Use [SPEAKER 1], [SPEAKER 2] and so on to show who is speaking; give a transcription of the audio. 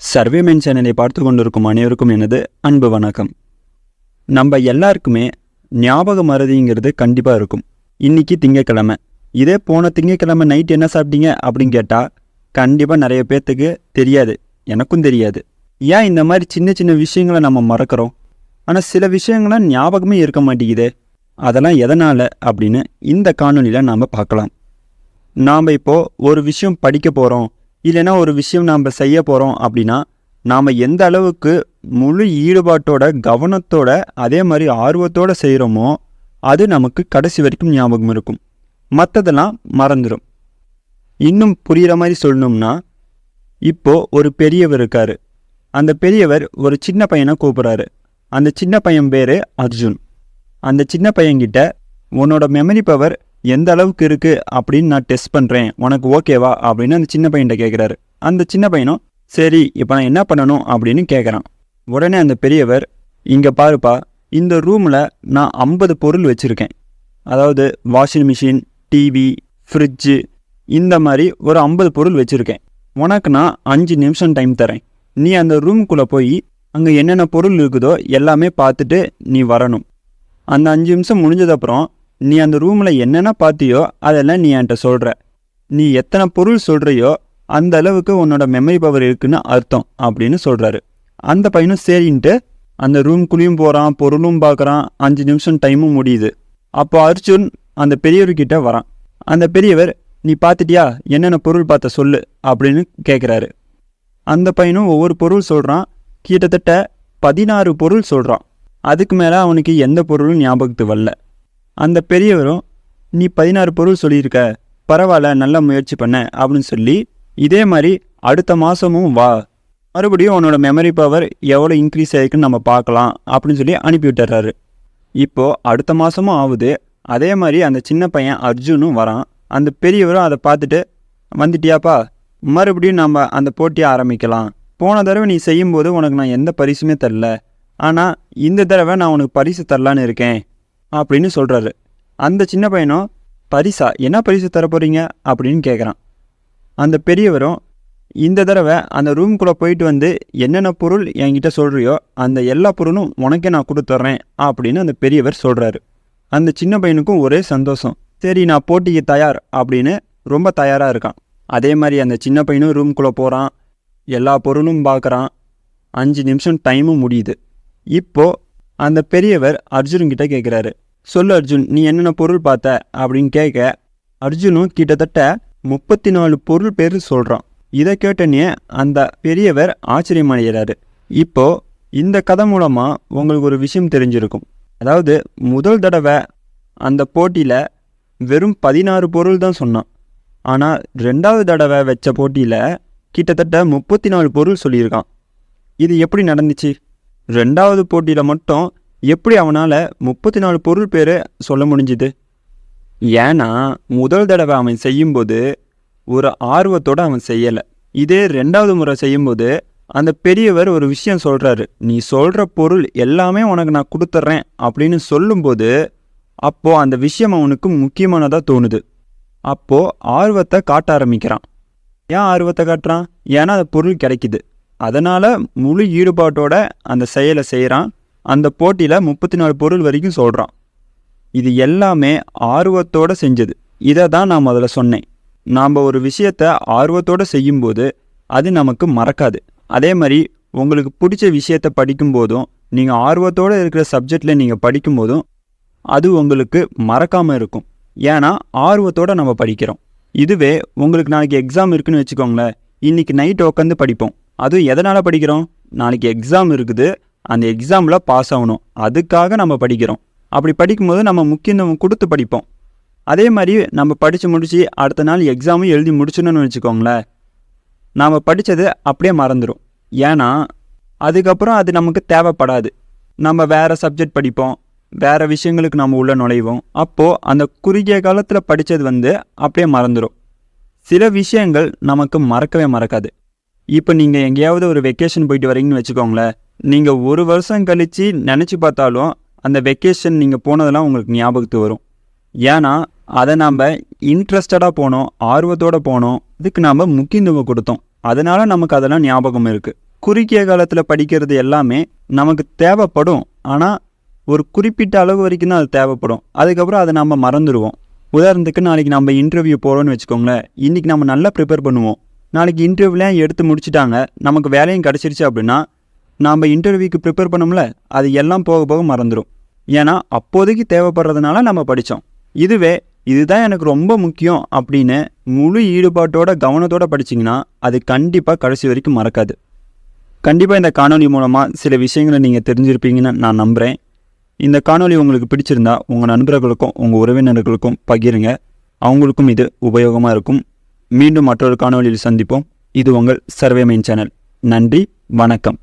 [SPEAKER 1] சர்வேமென் சேனலை பார்த்து கொண்டிருக்கும் அனைவருக்கும் எனது அன்பு வணக்கம். நம்ம எல்லாருக்குமே ஞாபக மறதிங்கிறது கண்டிப்பாக இருக்கும். இன்றைக்கி திங்கக்கிழமை, இதே போன திங்கக்கிழமை நைட் என்ன சாப்பிட்டீங்க அப்படின்னு கேட்டால் கண்டிப்பாக நிறைய பேர்த்துக்கு தெரியாது, எனக்கும் தெரியாது. ஏன் இந்த மாதிரி சின்ன சின்ன விஷயங்களை நம்ம மறக்கிறோம்? ஆனால் சில விஷயங்கள்லாம் ஞாபகமே இருக்க மாட்டேங்குது. அதெல்லாம் எதனால் அப்படின்னு இந்த காணொலியில் நாம் பார்க்கலாம். நாம் இப்போது ஒரு விஷயம் படிக்க போகிறோம், இல்லைன்னா ஒரு விஷயம் நாம் செய்ய போகிறோம் அப்படின்னா நாம் எந்த அளவுக்கு முழு ஈடுபாட்டோட, கவனத்தோட, அதே மாதிரி ஆர்வத்தோடு செய்கிறோமோ அது நமக்கு கடைசி வரைக்கும் ஞாபகம் இருக்கும். மற்றதெல்லாம் மறந்துடும். இன்னும் புரிகிற மாதிரி சொல்லணும்னா, இப்போது ஒரு பெரியவர் இருக்கார். அந்த பெரியவர் ஒரு சின்ன பையனை கூப்பிட்றாரு. அந்த சின்ன பையன் பேர் அர்ஜுன். அந்த சின்ன பையன்கிட்ட உன்னோட மெமரி பவர் எந்த அளவுக்கு இருக்குது அப்படின்னு நான் டெஸ்ட் பண்ணுறேன், உனக்கு ஓகேவா அப்படின்னு அந்த சின்ன பையன்கிட்ட கேட்குறாரு. அந்த சின்ன பையனும் சரி இப்போ நான் என்ன பண்ணணும் அப்படின்னு கேட்குறான். உடனே அந்த பெரியவர், இங்கே பாருப்பா, இந்த ரூமில் நான் 50 பொருள் வச்சுருக்கேன். அதாவது வாஷிங் மிஷின், டிவி, ஃப்ரிட்ஜு, இந்த மாதிரி ஒரு 50 பொருள் வச்சுருக்கேன். உனக்கு நான் 5 நிமிஷம் டைம் தரேன். நீ அந்த ரூமுக்குள்ளே போய் அங்கே என்னென்ன பொருள் இருக்குதோ எல்லாமே பார்த்துட்டு நீ வரணும். அந்த 5 நிமிஷம் முடிஞ்சதப்புறம் நீ அந்த ரூமில் என்னென்ன பார்த்தியோ அதெல்லாம் நீ என்கிட்ட சொல்கிற. நீ எத்தனை பொருள் சொல்கிறையோ அந்த அளவுக்கு உன்னோட மெமரி பவர் இருக்குன்னு அர்த்தம் அப்படின்னு சொல்கிறாரு. அந்த பையனும் சரின்ட்டு அந்த ரூம்குள்ளேயும் போகிறான், பொருளும் பார்க்குறான். 5 நிமிஷம் டைமும் முடியுது. அப்போ அர்ஜுன் அந்த பெரியவர்கிட்ட வரான். அந்த பெரியவர், நீ பார்த்துட்டியா, என்னென்ன பொருள் பார்த்த சொல்லு அப்படின்னு கேட்குறாரு. அந்த பையனும் ஒவ்வொரு பொருள் சொல்கிறான். கிட்டத்தட்ட 16 பொருள் சொல்கிறான். அதுக்கு மேலே அவனுக்கு எந்த பொருளும் ஞாபகத்து வரல. அந்த பெரியவரும், நீ 16 பொருள் சொல்லியிருக்க, பரவாயில்ல, நல்லா முயற்சி பண்ண அப்படின்னு சொல்லி, இதே மாதிரி அடுத்த மாதமும் வா, மறுபடியும் உன்னோட மெமரி பவர் எவ்வளோ இன்க்ரீஸ் ஆகிருக்குன்னு நம்ம பார்க்கலாம் அப்படின்னு சொல்லி அனுப்பி விட்டுறாரு. இப்போது அடுத்த மாதமும் ஆகுது. அதே மாதிரி அந்த சின்ன பையன் அர்ஜுனும் வரான். அந்த பெரியவரும் அதை பார்த்துட்டு, வந்துட்டியாப்பா, மறுபடியும் நம்ம அந்த போட்டியை ஆரம்பிக்கலாம். போன தடவை நீ செய்யும்போது உனக்கு நான் எந்த பரிசுமே தரல, ஆனால் இந்த தடவை நான் உனக்கு பரிசு தரலான்னு இருக்கேன் அப்படின்னு சொல்கிறாரு. அந்த சின்ன பையனும், பரிசா, என்ன பரிசு தர போகிறீங்க அப்படின்னு கேட்குறான். அந்த பெரியவரும், இந்த தடவை அந்த ரூம்குள்ளே போயிட்டு வந்து என்னென்ன பொருள் என்கிட்ட சொல்கிறியோ அந்த எல்லா பொருளும் உனக்கே நான் கொடுத்துட்றேன் அப்படின்னு அந்த பெரியவர் சொல்கிறாரு. அந்த சின்ன பையனுக்கும் ஒரே சந்தோஷம். சரி, நான் போட்டிக்கு தயார் அப்படின்னு ரொம்ப தயாராக இருக்கான். அதே மாதிரி அந்த சின்ன பையனும் ரூம்குள்ளே போகிறான், எல்லா பொருளும் பார்க்குறான். 5 நிமிஷம் டைமும் முடியுது. இப்போது அந்த பெரியவர் அர்ஜுன்கிட்ட கேட்குறாரு, சொல்லு அர்ஜுன், நீ என்னென்ன பொருள் பார்த்த அப்படின்னு கேட்க, அர்ஜுனும் கிட்டத்தட்ட 34 பொருள் பேர் சொல்கிறான். இதை கேட்டனே அந்த பெரியவர் ஆச்சரியமடைகிறாரு. இப்போது இந்த கதை மூலமாக உங்களுக்கு ஒரு விஷயம் தெரிஞ்சிருக்கும். அதாவது முதல் தடவை அந்த போட்டியில் வெறும் 16 பொருள் தான் சொன்னான். ஆனால் 2வது தடவை வச்ச போட்டியில் கிட்டத்தட்ட 34 பொருள் சொல்லியிருக்கான். இது எப்படி நடந்துச்சு? 2வது போட்டியில் மட்டும் எப்படி அவனால் 34 பொருள் பேர் சொல்ல முடிஞ்சுது? ஏன்னா முதல் தடவை அவன் செய்யும்போது ஒரு ஆர்வத்தோடு அவன் செய்யலை. இதே 2வது முறை செய்யும்போது அந்த பெரியவர் ஒரு விஷயம் சொல்கிறாரு, நீ சொல்கிற பொருள் எல்லாமே உனக்கு நான் கொடுத்துட்றேன் அப்படின்னு சொல்லும்போது அப்போது அந்த விஷயம் அவனுக்கு முக்கியமானதாக தோணுது. அப்போது ஆர்வத்தை காட்ட ஆரம்பிக்கிறான். ஏன் ஆர்வத்தை காட்டுறான்? ஏன்னா அந்த பொருள் கிடைக்குது. அதனால் முழு ஈடுபாட்டோட அந்த செயலை செய்கிறான். அந்த போட்டியில் 34 பொருள் வரைக்கும் சொல்கிறான். இது எல்லாமே ஆர்வத்தோடு செஞ்சது. இதை தான் நான் முதல்ல சொன்னேன். நாம் ஒரு விஷயத்தை ஆர்வத்தோடு செய்யும்போது அது நமக்கு மறக்காது. அதே மாதிரி உங்களுக்கு பிடிச்ச விஷயத்தை படிக்கும்போதும், நீங்கள் ஆர்வத்தோடு இருக்கிற சப்ஜெக்டில் நீங்கள் படிக்கும்போதும் அது உங்களுக்கு மறக்காமல் இருக்கும். ஏன்னா ஆர்வத்தோடு நம்ம படிக்கிறோம். இதுவே உங்களுக்கு நாளைக்கு எக்ஸாம் இருக்குதுன்னு வச்சுக்கோங்களேன், இன்றைக்கி நைட் உட்காந்து படிப்போம். அதுவும் எதனால் படிக்கிறோம்? நாளைக்கு எக்ஸாம் இருக்குது, அந்த எக்ஸாமில் பாஸ் ஆகணும், அதுக்காக நம்ம படிக்கிறோம். அப்படி படிக்கும்போது நம்ம முக்கியத்துவம் கொடுத்து படிப்போம். அதே மாதிரி நம்ம படித்து முடித்து அடுத்த நாள் எக்ஸாமும் எழுதி முடிச்சிடணும்னு வச்சுக்கோங்களேன், நாம் படித்தது அப்படியே மறந்துடும். ஏன்னா அதுக்கப்புறம் அது நமக்கு தேவைப்படாது. நம்ம வேறு சப்ஜெக்ட் படிப்போம், வேறு விஷயங்களுக்கு நம்ம உள்ளே நுழைவோம். அப்போது அந்த குறுகிய காலத்தில் படித்தது அப்படியே மறந்துடும். சில விஷயங்கள் நமக்கு மறக்கவே மறக்காது. இப்போ நீங்கள் எங்கேயாவது ஒரு வெக்கேஷன் போயிட்டு வரீங்கன்னு வச்சுக்கோங்களேன், நீங்கள் 1 வருஷம் கழித்து நினச்சி பார்த்தாலும் அந்த வெக்கேஷன் நீங்கள் போனதெல்லாம் உங்களுக்கு ஞாபகத்து வரும். ஏன்னா அதை நாம் இன்ட்ரெஸ்டடாக போனோம், ஆர்வத்தோடு போனோம், இதுக்கு நாம் முக்கியத்துவம் கொடுத்தோம். அதனால் நமக்கு அதெல்லாம் ஞாபகம் இருக்குது. குறுகிய காலத்தில் படிக்கிறது எல்லாமே நமக்கு தேவைப்படும். ஆனால் ஒரு குறிப்பிட்ட அளவு வரைக்கும் தான் அது தேவைப்படும். அதுக்கப்புறம் அதை நம்ம மறந்துடுவோம். உதாரணத்துக்கு நாளைக்கு நம்ம இன்டர்வியூ போகிறோன்னு வச்சுக்கோங்களேன். இன்றைக்கி நம்ம நல்லா ப்ரிப்பேர் பண்ணுவோம். நாளைக்கு இன்டர்வியூலாம் எடுத்து முடிச்சுட்டாங்க, நமக்கு வேலையும் கிடச்சிருச்சு அப்படின்னா நாம் இன்டர்வியூக்கு ப்ரிப்பேர் பண்ணோம்ல, அது எல்லாம் போக போக மறந்துடும். ஏன்னா அப்போதைக்கு தேவைப்படுறதுனால நம்ம படித்தோம். இதுவே இதுதான் எனக்கு ரொம்ப முக்கியம் அப்படின்னு முழு ஈடுபாட்டோட கவனத்தோடு படிச்சிங்கன்னா அது கண்டிப்பாக கடைசி வரைக்கும் மறக்காது. கண்டிப்பாக இந்த காணொலி மூலமாக சில விஷயங்களை நீங்கள் தெரிஞ்சிருப்பீங்கன்னு நான் நம்புகிறேன். இந்த காணொலி உங்களுக்கு பிடிச்சிருந்தா உங்கள் நண்பர்களுக்கும் உங்கள் உறவினர்களுக்கும் பகிருங்க. அவங்களுக்கும் இது உபயோகமாக இருக்கும். மீண்டும் மற்றொரு காணொலியில் சந்திப்போம். இது உங்கள் சர்வே மைண்ட் சேனல். நன்றி, வணக்கம்.